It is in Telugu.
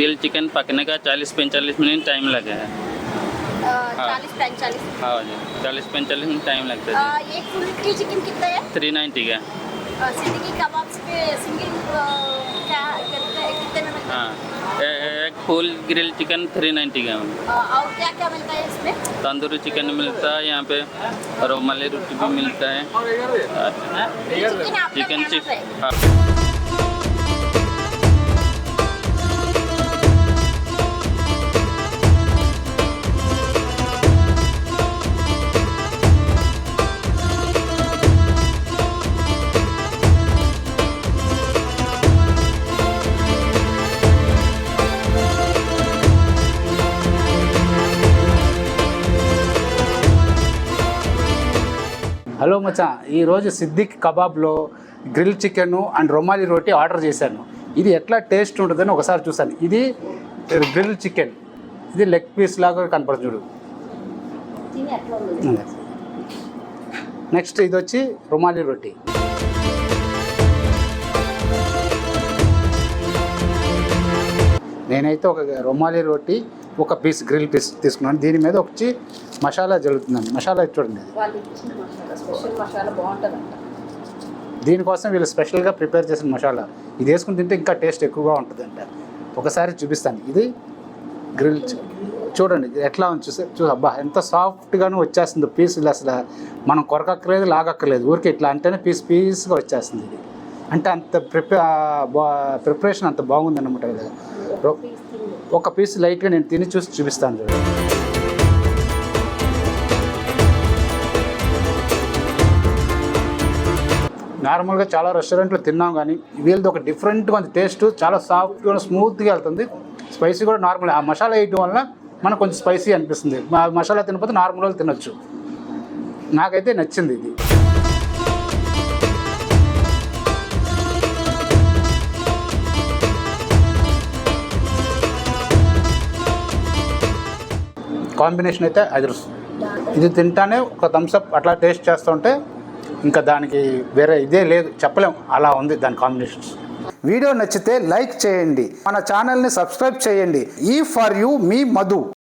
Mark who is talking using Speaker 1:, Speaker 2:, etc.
Speaker 1: ग्रिल चिकन पकने का 40-45 मिनट टाइम लगा है।
Speaker 2: 40-45
Speaker 1: हाँ जी, 40-45 मिनट टाइम लगता है।
Speaker 2: एक फुल की चिकन कितना है?
Speaker 1: 390 का।
Speaker 2: सिंदगी कबाब्स पे सिंगल क्या करते हैं, कितने में मिलता है?
Speaker 1: हाँ, एक फुल ग्रिल चिकन 390 का।
Speaker 2: और क्या क्या मिलता है इसमें?
Speaker 1: तंदूरी चिकन मिलता है यहाँ पे, रुमाली रोटी भी मिलता है।
Speaker 2: चिकन आपका
Speaker 1: चिकन
Speaker 2: फेमस है।
Speaker 1: हाँ।
Speaker 3: హలో మచ్చా, ఈరోజు సిద్దిక్ కబాబ్లో grill chicken and rumali roti order చేశాను. ఇది ఎట్లా టేస్ట్ ఉంటుందని ఒకసారి చూసాను. ఇది గ్రిల్ చికెన్, ఇది లెగ్ పీస్ లాగా కనపడుతుంది చూడు. నెక్స్ట్ ఇది వచ్చి రొమాలి రోటీ. నేనైతే ఒక రొమాలి రోటీ ఒక పీస్ గ్రిల్ పీస్ తీసుకున్నాను. దీని మీద వచ్చి మసాలా జరుగుతుందండి. మసాలా చూడండి, దీనికోసం వీళ్ళు స్పెషల్గా ప్రిపేర్ చేసిన మసాలా. ఇది వేసుకుని తింటే ఇంకా టేస్ట్ ఎక్కువగా ఉంటుందంట. ఒకసారి చూపిస్తాను. ఇది గ్రిల్ చూడండి, ఇది ఎట్లా ఉంది అబ్బా ఎంత సాఫ్ట్గాను వచ్చేస్తుంది పీస్. ఇది అసలు మనం కొరకక్కర్లేదు, లాగక్కర్లేదు, ఊరికే ఇట్లా అంటేనే పీస్గా వచ్చేస్తుంది. ఇది అంటే అంత ప్రిపరేషన్ అంత బాగుందన్నమాట. ఒక పీస్ లైట్గా నేను తిని చూసి చూపిస్తాను చూడండి. నార్మల్గా చాలా రెస్టారెంట్లో తిన్నాం, కానీ వీళ్ళది ఒక డిఫరెంట్గా ఉంది టేస్ట్. చాలా సాఫ్ట్గా స్మూత్గా వెళ్తుంది. స్పైసీ కూడా నార్మల్. ఆ మసాలా వేయటం వల్ల మనకు కొంచెం స్పైసీ అనిపిస్తుంది. మసాలా తినకపోతే నార్మల్గా తినొచ్చు. నాకైతే నచ్చింది ఇది. కాంబినేషన్ అయితే అదృష్టం. ఇది తింటానే ఒక థమ్స్అప్ అట్లా టేస్ట్ చేస్తుంటే ఇంకా దానికి వేరే ఇదే లేదు, చెప్పలేం, అలా ఉంది దాని కాంబినేషన్స్. వీడియో నచ్చితే లైక్ చేయండి, మన ఛానల్ని సబ్స్క్రైబ్ చేయండి. ఈ ఫర్ యూ మీ మధు.